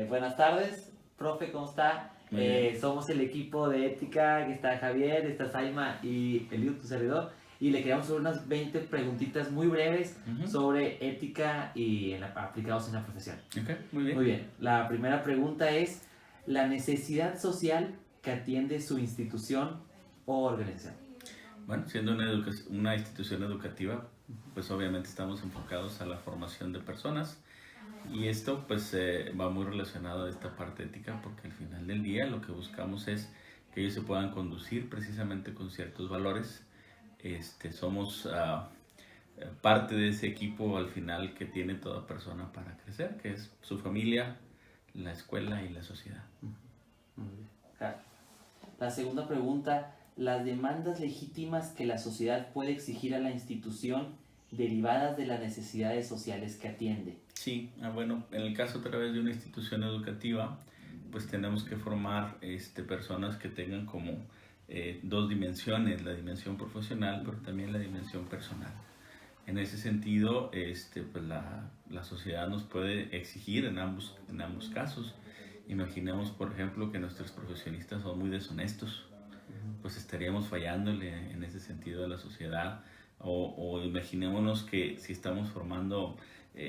Buenas tardes, profe, ¿cómo está? Muy bien. Somos el equipo de ética, que está Javier, está Saima y Eliud, tu servidor, y le queríamos hacer unas 20 preguntitas muy breves Ujú. sobre ética y aplicados en la profesión. Ok, muy Muy bien. bien, la primera pregunta es, ¿la necesidad social que atiende su institución o organización? Bueno, siendo una institución educativa, pues obviamente estamos enfocados a la formación de personas y esto pues va muy relacionado a esta parte ética porque al final del día lo que buscamos es que ellos se puedan conducir precisamente con ciertos valores. Somos parte de ese equipo al final que tiene toda persona para crecer, que es su familia, la escuela y la sociedad. Muy bien. Claro. La segunda pregunta, las demandas legítimas que la sociedad puede exigir a la institución derivadas de las necesidades sociales que atiende. Sí, bueno, en el caso a través de una institución educativa, pues tenemos que formar personas que tengan como dos dimensiones, la dimensión profesional, pero también la dimensión personal. En ese sentido, pues la sociedad nos puede exigir en ambos casos. Imaginemos, por ejemplo, que nuestros profesionistas son muy deshonestos, pues estaríamos fallándole en ese sentido a la sociedad. O imaginémonos que si estamos formando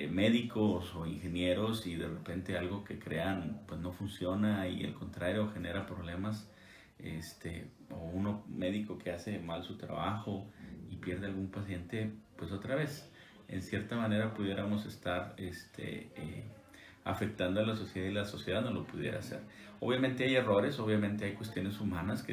médicos o ingenieros y de repente algo que crean pues no funciona y al contrario genera problemas, o uno médico que hace mal su trabajo y pierde algún paciente, pues otra vez, en cierta manera pudiéramos estar afectando a la sociedad y la sociedad no lo pudiera hacer. Obviamente hay errores, obviamente hay cuestiones humanas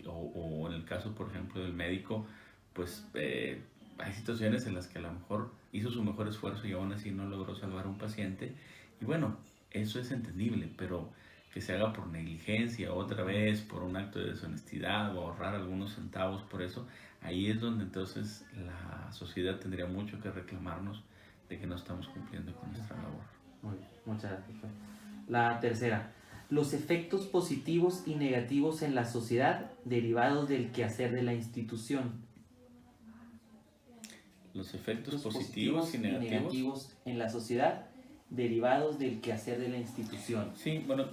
o en el caso, por ejemplo, del médico, pues hay situaciones en las que a lo mejor hizo su mejor esfuerzo y aún así no logró salvar a un paciente. Y bueno, eso es entendible, pero que se haga por negligencia otra vez, por un acto de deshonestidad o ahorrar algunos centavos por eso, ahí es donde entonces la sociedad tendría mucho que reclamarnos de que no estamos cumpliendo con nuestra labor. Muy bien, muchas gracias. La tercera, los efectos positivos y negativos en la sociedad derivados del quehacer de la institución. Los efectos Efectos positivos y positivos y negativos. negativos en la sociedad derivados del quehacer de la institución. Sí, bueno,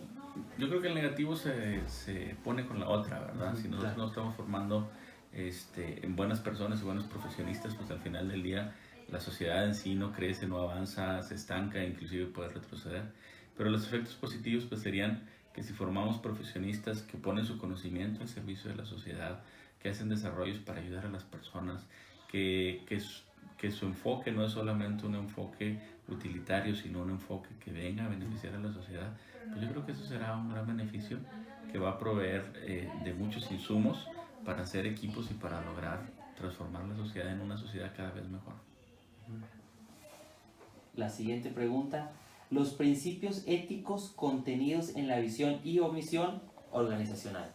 yo creo que el negativo se pone con la otra, ¿verdad? Si nosotros Claro. no estamos formando en buenas personas y buenos profesionistas, pues al final del día la sociedad en sí no crece, no avanza, se estanca, inclusive puede retroceder. Pero los efectos positivos pues serían que si formamos profesionistas que ponen su conocimiento al servicio de la sociedad, que hacen desarrollos para ayudar a las personas, que su enfoque no es solamente un enfoque utilitario, sino un enfoque que venga a beneficiar a la sociedad, pues yo creo que eso será un gran beneficio que va a proveer de muchos insumos para hacer equipos y para lograr transformar la sociedad en una sociedad cada vez mejor. La siguiente pregunta, los principios éticos contenidos en la visión y o misión organizacional.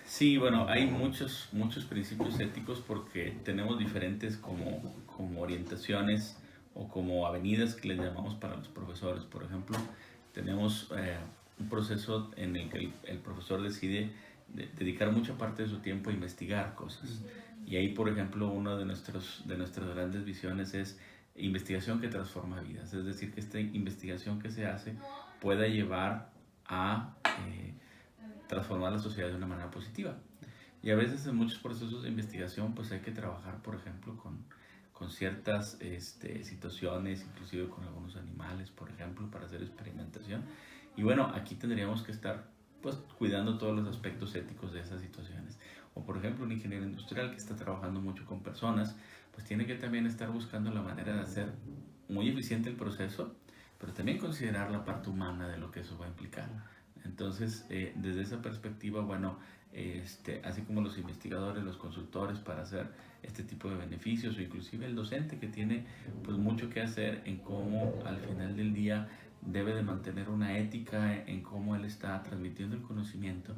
Sí, bueno, hay muchos principios éticos porque tenemos diferentes como orientaciones o como avenidas que les llamamos para los profesores. Por ejemplo, tenemos un proceso en el que el profesor decide dedicar mucha parte de su tiempo a investigar cosas. Y ahí, por ejemplo, una de nuestras grandes visiones es investigación que transforma vidas. Es decir, que esta investigación que se hace pueda llevar a transformar la sociedad de una manera positiva. Y a veces en muchos procesos de investigación pues hay que trabajar, por ejemplo, con ciertas situaciones, inclusive con algunos animales, por ejemplo, para hacer experimentación. Y bueno, aquí tendríamos que estar pues cuidando todos los aspectos éticos de esas situaciones. O por ejemplo, un ingeniero industrial que está trabajando mucho con personas, pues tiene que también estar buscando la manera de hacer muy eficiente el proceso, pero también considerar la parte humana de lo que eso va a implicar. Entonces, desde esa perspectiva, bueno, así como los investigadores, los consultores para hacer este tipo de beneficios o inclusive el docente que tiene pues mucho que hacer en cómo al final del día debe de mantener una ética en cómo él está transmitiendo el conocimiento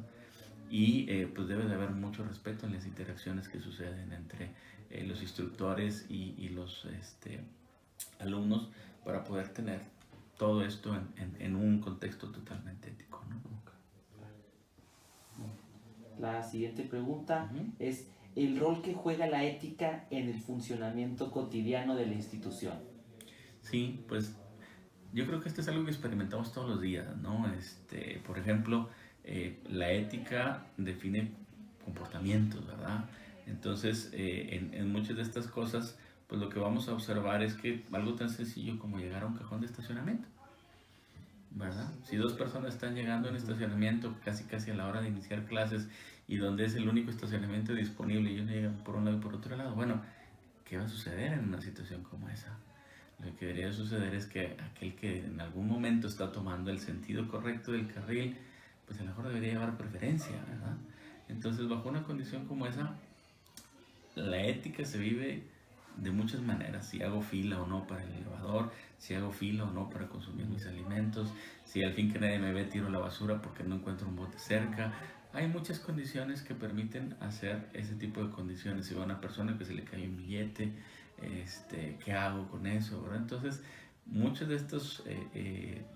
y pues debe de haber mucho respeto en las interacciones que suceden entre los instructores y los alumnos para poder tener todo esto en un contexto totalmente ético, ¿no? La siguiente pregunta Uh-huh. es el rol que juega la ética en el funcionamiento cotidiano de la institución. Sí, pues Yo creo que esto es algo que experimentamos todos los días, ¿no? Por ejemplo, la ética define comportamientos, ¿verdad? Entonces, en muchas de estas cosas, pues lo que vamos a observar es que algo tan sencillo como llegar a un cajón de estacionamiento, ¿verdad? Si dos personas están llegando en estacionamiento casi casi a la hora de iniciar clases y donde es el único estacionamiento disponible y ellos llegan por un lado y por otro lado, bueno, ¿qué va a suceder en una situación como esa? Lo que debería suceder es que aquel que en algún momento está tomando el sentido correcto del carril, pues a lo mejor debería llevar preferencia, ¿verdad? Entonces, bajo una condición como esa, la ética se vive de muchas maneras, si hago fila o no para el elevador, si hago fila o no para consumir mis alimentos, si al fin que nadie me ve tiro la basura porque no encuentro un bote cerca. Hay muchas condiciones que permiten hacer ese tipo de condiciones. Si va una persona que se le cae un billete, ¿qué hago con eso? ¿Verdad? Entonces, muchas de estas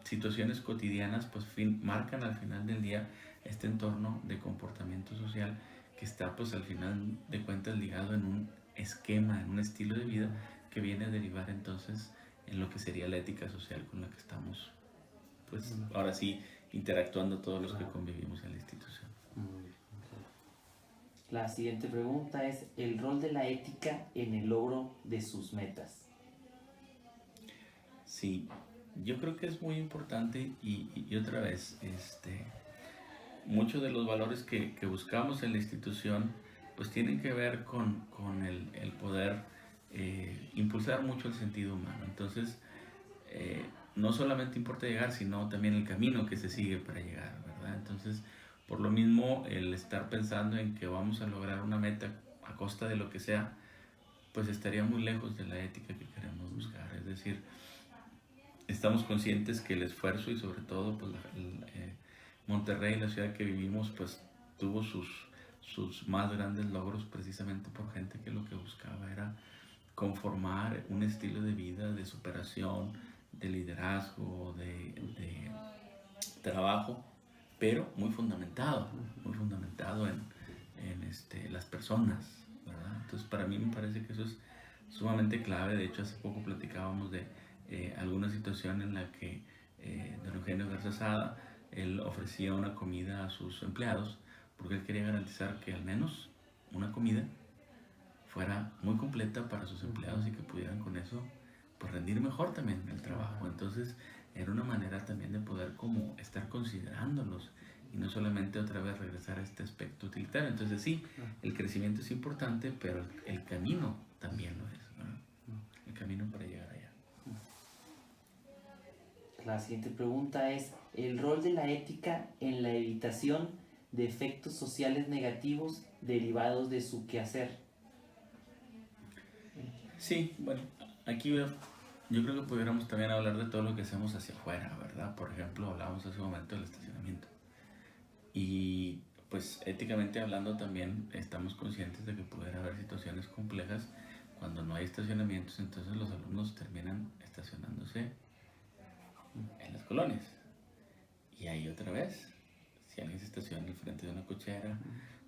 situaciones cotidianas pues marcan al final del día este entorno de comportamiento social que está pues al final de cuentas ligado en un esquema, en un estilo de vida que viene a derivar entonces en lo que sería la ética social con la que estamos, pues ahora sí, interactuando todos los que convivimos en la institución. La siguiente pregunta es el rol de la ética en el logro de sus metas. Sí, yo creo que es muy importante y otra vez, muchos de los valores que buscamos en la institución pues tienen que ver con el poder impulsar mucho el sentido humano. Entonces, no solamente importa llegar, sino también el camino que se sigue para llegar, ¿verdad? Entonces, por lo mismo, el estar pensando en que vamos a lograr una meta a costa de lo que sea, pues estaría muy lejos de la ética que queremos buscar. Es decir, estamos conscientes que el esfuerzo y sobre todo pues Monterrey, la ciudad que vivimos, pues tuvo sus más grandes logros precisamente por gente que lo que buscaba era conformar un estilo de vida, de superación, de liderazgo, de trabajo, pero muy fundamentado en las personas, ¿verdad? Entonces para mí me parece que eso es sumamente clave. De hecho, hace poco platicábamos de alguna situación en la que don Eugenio Garza Sada, él ofrecía una comida a sus empleados porque él quería garantizar que al menos una comida fuera muy completa para sus empleados y que pudieran con eso pues rendir mejor también en el trabajo. Entonces era una manera también de poder como estar considerándolos y no solamente otra vez regresar a este aspecto utilitario. Entonces sí, el crecimiento es importante, pero el camino también lo es, ¿verdad? El camino para llegar allá. La siguiente pregunta es el rol de la ética en la evitación de efectos sociales negativos derivados de su quehacer. Sí, bueno, aquí yo creo que pudiéramos también hablar de todo lo que hacemos hacia afuera, ¿verdad? Por ejemplo, hablábamos hace un momento del estacionamiento. Y pues éticamente hablando también estamos conscientes de que pudiera haber situaciones complejas cuando no hay estacionamientos, entonces los alumnos terminan estacionándose en las colonias. Y ahí otra vez, si alguien se estaciona al frente de una cochera,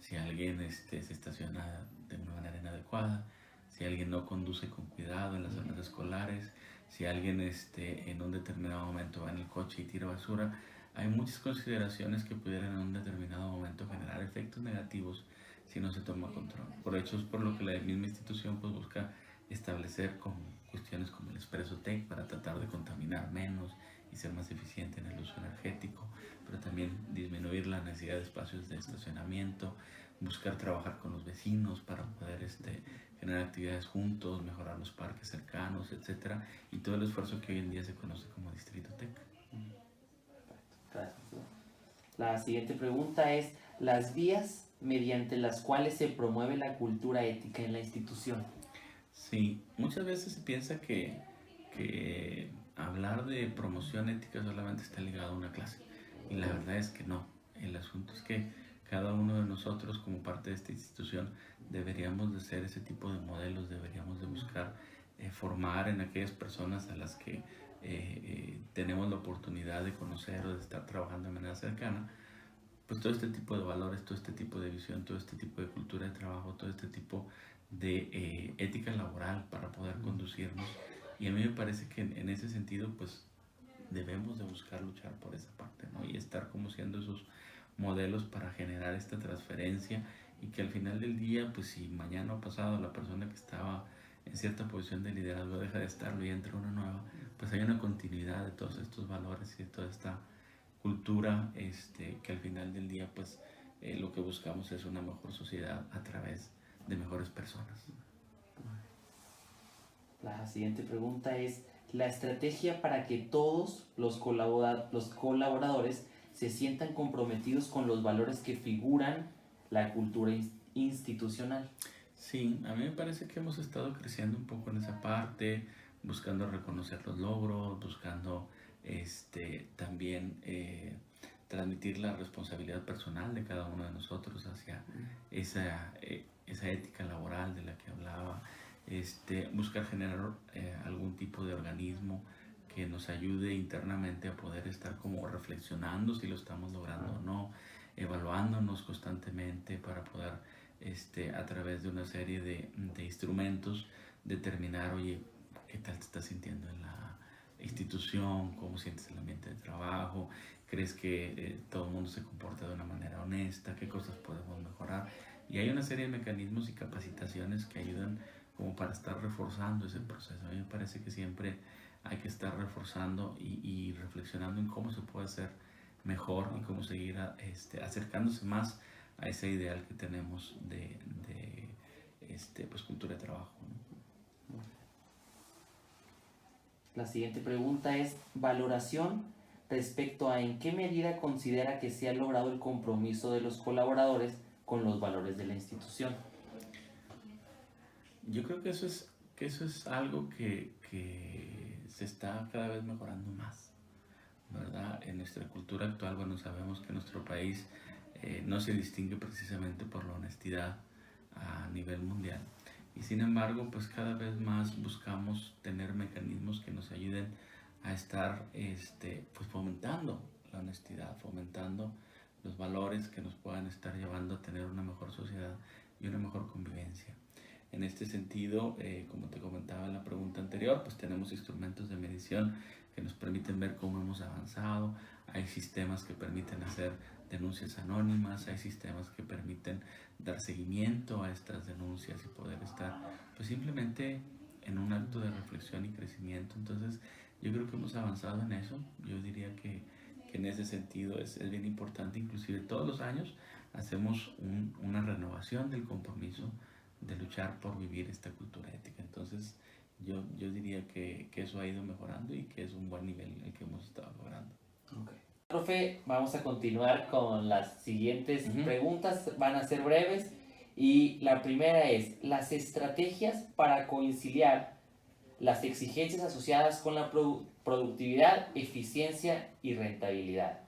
si alguien se estaciona de una manera inadecuada, si alguien no conduce con cuidado en las zonas escolares, si alguien en un determinado momento va en el coche y tira basura, hay muchas consideraciones que pudieran en un determinado momento generar efectos negativos si no se toma control. Por hecho es por lo que la misma institución pues busca establecer con cuestiones como el Expreso Tech para tratar de contaminar menos y ser más eficiente en el uso energético, pero también disminuir la necesidad de espacios de estacionamiento, buscar trabajar con los vecinos para poder generar actividades juntos, mejorar los parques cercanos, etcétera, y todo el esfuerzo que hoy en día se conoce como Distrito Tech. La siguiente pregunta es las vías mediante las cuales se promueve la cultura ética en la institución. Sí, muchas veces se piensa que hablar de promoción ética solamente está ligado a una clase, y la verdad es que no. El asunto es que cada uno de nosotros como parte de esta institución deberíamos de ser ese tipo de modelos, deberíamos de buscar formar en aquellas personas a las que tenemos la oportunidad de conocer o de estar trabajando de manera cercana, pues todo este tipo de valores, todo este tipo de visión, todo este tipo de cultura de trabajo, todo este tipo de ética laboral para poder conducirnos. Y a mí me parece que en ese sentido, pues debemos de buscar luchar por esa parte, ¿no? Y estar como siendo esos modelos para generar esta transferencia y que al final del día, pues si mañana o pasado la persona que estaba en cierta posición de liderazgo deja de estarlo y entra una nueva, pues hay una continuidad de todos estos valores y de toda esta cultura, que al final del día, pues lo que buscamos es una mejor sociedad a través de mejores personas. La siguiente pregunta es, la estrategia para que todos los colaboradores se sientan comprometidos con los valores que figuran la cultura institucional. Sí, a mí me parece que hemos estado creciendo un poco en esa parte, buscando reconocer los logros, buscando también transmitir la responsabilidad personal de cada uno de nosotros hacia esa ética laboral de la que hablaba, buscar generar algún tipo de organismo que nos ayude internamente a poder estar como reflexionando si lo estamos logrando o no, evaluándonos constantemente para poder a través de una serie de instrumentos determinar, oye, ¿qué tal te estás sintiendo en la institución? ¿Cómo sientes el ambiente de trabajo? ¿Crees que todo el mundo se comporta de una manera honesta? ¿Qué cosas podemos mejorar? Y hay una serie de mecanismos y capacitaciones que ayudan como para estar reforzando ese proceso. A mí me parece que siempre hay que estar reforzando y reflexionando en cómo se puede hacer mejor y cómo seguir acercándose más a ese ideal que tenemos de pues, cultura de trabajo, ¿no? La siguiente pregunta es valoración respecto a en qué medida considera que se ha logrado el compromiso de los colaboradores con los valores de la institución. Yo creo que eso es algo que se está cada vez mejorando más, ¿verdad? En nuestra cultura actual, bueno, sabemos que nuestro país no se distingue precisamente por la honestidad a nivel mundial. Y sin embargo, pues cada vez más buscamos tener mecanismos que nos ayuden a estar pues fomentando la honestidad, fomentando los valores que nos puedan estar llevando a tener una mejor sociedad y una mejor convivencia. En este sentido, como te comentaba en la pregunta anterior, pues tenemos instrumentos de medición que nos permiten ver cómo hemos avanzado, hay sistemas que permiten hacer denuncias anónimas, hay sistemas que permiten dar seguimiento a estas denuncias y poder estar pues simplemente en un acto de reflexión y crecimiento. Entonces yo creo que hemos avanzado en eso. Yo diría que en ese sentido es bien importante. Inclusive todos los años hacemos una renovación del compromiso de luchar por vivir esta cultura ética. Entonces yo diría que eso ha ido mejorando y que es un buen nivel el que hemos estado logrando. Okay. Profe, vamos a continuar con las siguientes preguntas, van a ser breves y la primera es, las estrategias para conciliar las exigencias asociadas con la productividad, eficiencia y rentabilidad.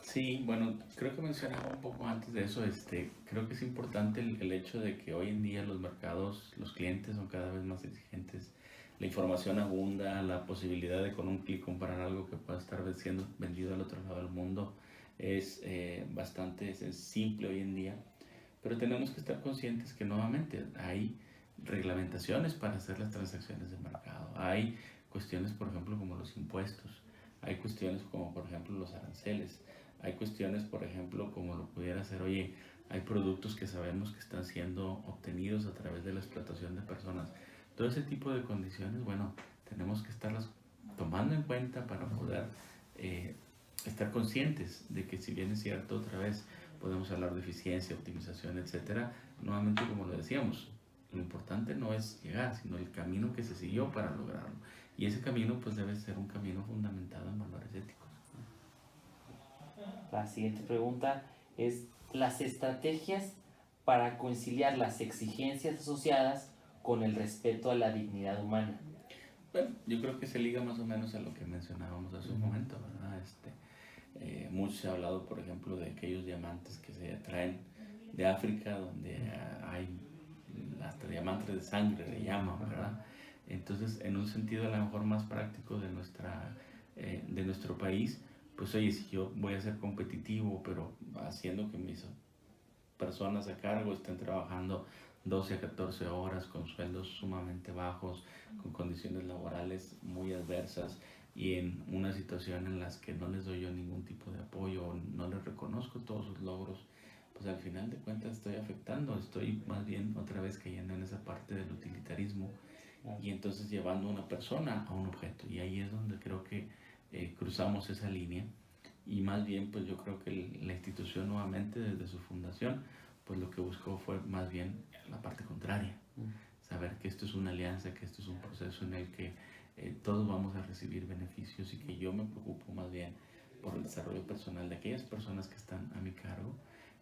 Sí, bueno, creo que mencionaba un poco antes de eso, creo que es importante el hecho de que hoy en día los mercados, los clientes son cada vez más exigentes, la información abunda, la posibilidad de con un clic comprar algo que pueda estar siendo vendido al otro lado del mundo es bastante simple hoy en día, pero tenemos que estar conscientes que nuevamente hay reglamentaciones para hacer las transacciones de mercado, hay cuestiones, por ejemplo, como los impuestos, hay cuestiones como, por ejemplo, los aranceles. Hay cuestiones, por ejemplo, como lo pudiera ser, oye, hay productos que sabemos que están siendo obtenidos a través de la explotación de personas. Todo ese tipo de condiciones, bueno, tenemos que estarlas tomando en cuenta para poder estar conscientes de que si bien es cierto, otra vez podemos hablar de eficiencia, optimización, etcétera, nuevamente como lo decíamos, lo importante no es llegar, sino el camino que se siguió para lograrlo. Y ese camino pues debe ser un camino fundamentado en valores éticos. La siguiente pregunta es las estrategias para conciliar las exigencias asociadas con el respeto a la dignidad humana. Bueno, yo creo que se liga más o menos a lo que mencionábamos hace un momento, ¿verdad? Mucho se ha hablado, por ejemplo, de aquellos diamantes que se traen de África, donde hay hasta diamantes de sangre, le llaman, ¿verdad? Entonces, en un sentido a lo mejor más práctico de nuestro país, pues oye, si yo voy a ser competitivo, pero haciendo que mis personas a cargo estén trabajando 12 a 14 horas con sueldos sumamente bajos, con condiciones laborales muy adversas, y en una situación en la que no les doy yo ningún tipo de apoyo o no les reconozco todos sus logros, pues al final de cuentas estoy afectando, estoy más bien otra vez cayendo en esa parte del utilitarismo y entonces llevando a una persona a un objeto. Y ahí es donde creo que cruzamos esa línea y más bien pues yo creo que la institución nuevamente desde su fundación pues lo que buscó fue más bien la parte contraria, saber que esto es una alianza, que esto es un proceso en el que todos vamos a recibir beneficios y que yo me preocupo más bien por el desarrollo personal de aquellas personas que están a mi cargo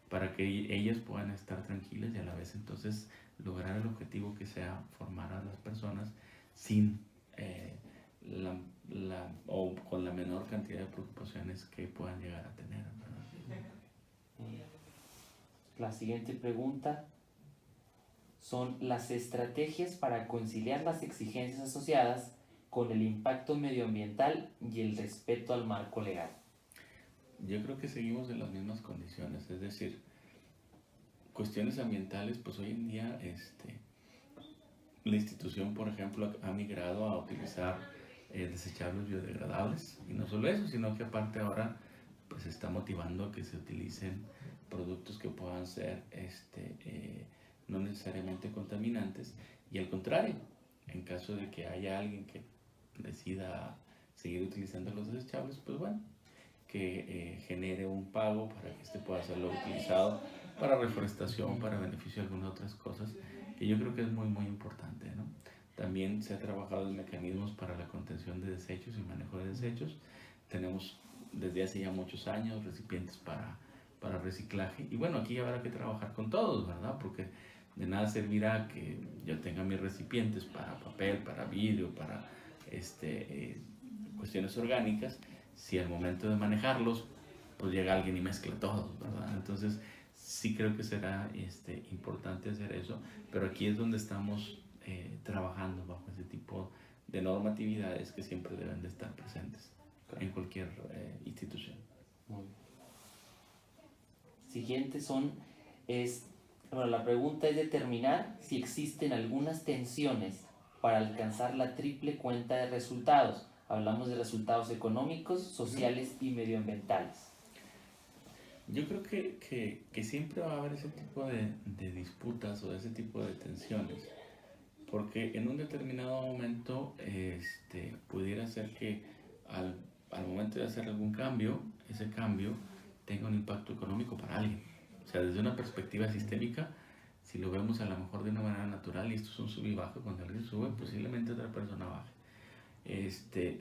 para que ellas puedan estar tranquilas y a la vez entonces lograr el objetivo que sea formar a las personas sin o con la menor cantidad de preocupaciones que puedan llegar a tener, ¿verdad? La siguiente pregunta son las estrategias para conciliar las exigencias asociadas con el impacto medioambiental y el respeto al marco legal. Yo creo que seguimos en las mismas condiciones, es decir, cuestiones ambientales, pues hoy en día la institución, por ejemplo, ha migrado a utilizar desechables biodegradables y no solo eso, sino que aparte ahora pues está motivando a que se utilicen productos que puedan ser no necesariamente contaminantes y al contrario, en caso de que haya alguien que decida seguir utilizando los desechables, pues bueno, que genere un pago para que este pueda ser utilizado para reforestación, para beneficio de algunas otras cosas, que yo creo que es muy, muy importante, ¿no? También se ha trabajado en mecanismos para la contención de desechos y manejo de desechos. Tenemos desde hace ya muchos años recipientes para reciclaje. Y bueno, aquí habrá que trabajar con todos, ¿verdad? Porque de nada servirá que yo tenga mis recipientes para papel, para vidrio, para cuestiones orgánicas, si al momento de manejarlos, pues llega alguien y mezcla todos, ¿verdad? Entonces, sí creo que será importante hacer eso, pero aquí es donde estamos trabajando bajo ese tipo de normatividades que siempre deben de estar presentes en cualquier institución. Muy bien. Siguiente la pregunta es determinar si existen algunas tensiones para alcanzar la triple cuenta de resultados. Hablamos de resultados económicos, sociales y medioambientales. Yo creo que siempre va a haber ese tipo de disputas o ese tipo de tensiones, porque en un determinado momento pudiera ser que al momento de hacer algún cambio, ese cambio tenga un impacto económico para alguien. O sea, desde una perspectiva sistémica, si lo vemos a lo mejor de una manera natural, y esto es un sub y bajo, cuando alguien sube, posiblemente otra persona baje.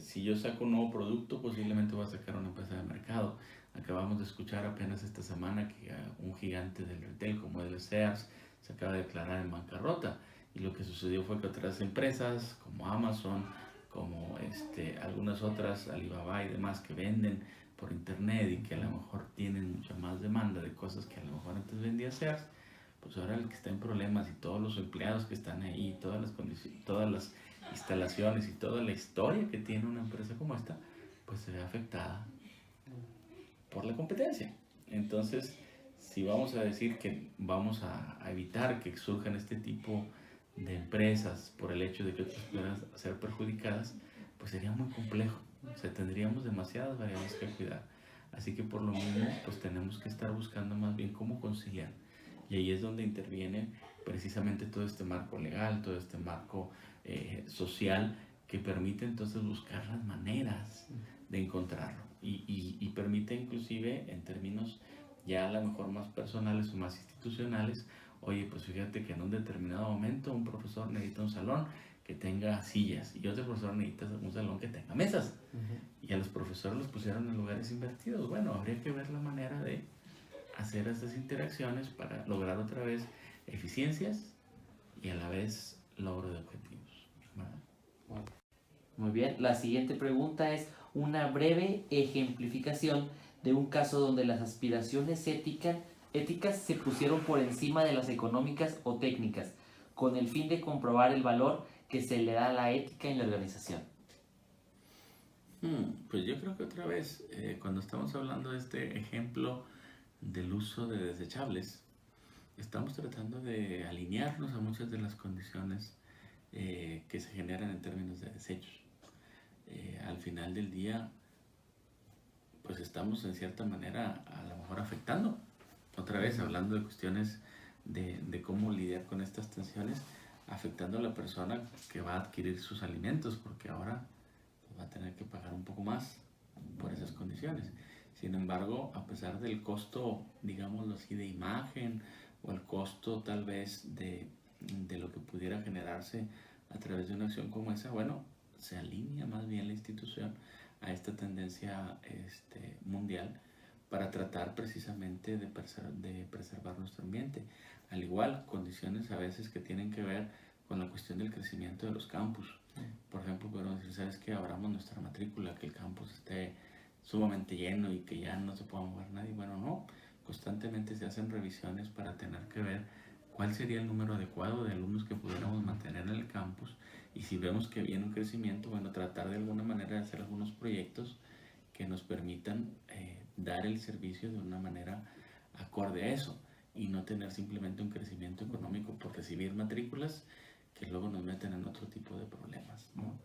Si yo saco un nuevo producto, posiblemente voy a sacar una empresa de mercado. Acabamos de escuchar apenas esta semana que un gigante del retail como el Sears se acaba de declarar en bancarrota. Y lo que sucedió fue que otras empresas como Amazon, como algunas otras, Alibaba y demás, que venden por internet y que a lo mejor tienen mucha más demanda de cosas que a lo mejor antes vendía Sears, pues ahora el que está en problemas y todos los empleados que están ahí, todas las condiciones, todas las instalaciones y toda la historia que tiene una empresa como esta, pues se ve afectada por la competencia. Entonces, si vamos a decir que vamos a evitar que surjan este tipo de empresas por el hecho de que otras puedan ser perjudicadas, pues sería muy complejo. O sea, tendríamos demasiadas variables que cuidar. Así que por lo mismo, pues tenemos que estar buscando más bien cómo conciliar. Y ahí es donde interviene precisamente todo este marco legal, todo este marco social que permite entonces buscar las maneras de encontrarlo y permite inclusive en términos ya a lo mejor más personales o más institucionales, oye, pues fíjate que en un determinado momento un profesor necesita un salón que tenga sillas y otro profesor necesita un salón que tenga mesas. Y a los profesores los pusieron en lugares invertidos. Bueno, habría que ver la manera de hacer estas interacciones para lograr otra vez eficiencias y a la vez logro de objetivos, ¿verdad? Muy bien, la siguiente pregunta es una breve ejemplificación de un caso donde las aspiraciones éticas se pusieron por encima de las económicas o técnicas, con el fin de comprobar el valor que se le da a la ética en la organización. Pues yo creo que otra vez, cuando estamos hablando de este ejemplo del uso de desechables, estamos tratando de alinearnos a muchas de las condiciones que se generan en términos de desechos. al final del día, pues estamos en cierta manera a lo mejor afectando. Otra vez, hablando de cuestiones de cómo lidiar con estas tensiones, afectando a la persona que va a adquirir sus alimentos, porque ahora pues, va a tener que pagar un poco más por esas condiciones. Sin embargo, a pesar del costo, digámoslo así, de imagen o el costo tal vez de lo que pudiera generarse a través de una acción como esa, bueno, se alinea más bien la institución a esta tendencia mundial para tratar precisamente de preservar nuestro ambiente. Al igual, condiciones a veces que tienen que ver con la cuestión del crecimiento de los campus. Por ejemplo, podemos decir, ¿sabes qué? Abramos nuestra matrícula, que el campus esté sumamente lleno y que ya no se pueda mover nadie. Bueno, no, constantemente se hacen revisiones para tener que ver cuál sería el número adecuado de alumnos que pudiéramos mantener en el campus, y si vemos que viene un crecimiento, bueno, tratar de alguna manera de hacer algunos proyectos que nos permitan dar el servicio de una manera acorde a eso y no tener simplemente un crecimiento económico por recibir matrículas que luego nos meten en otro tipo de problemas, ¿no?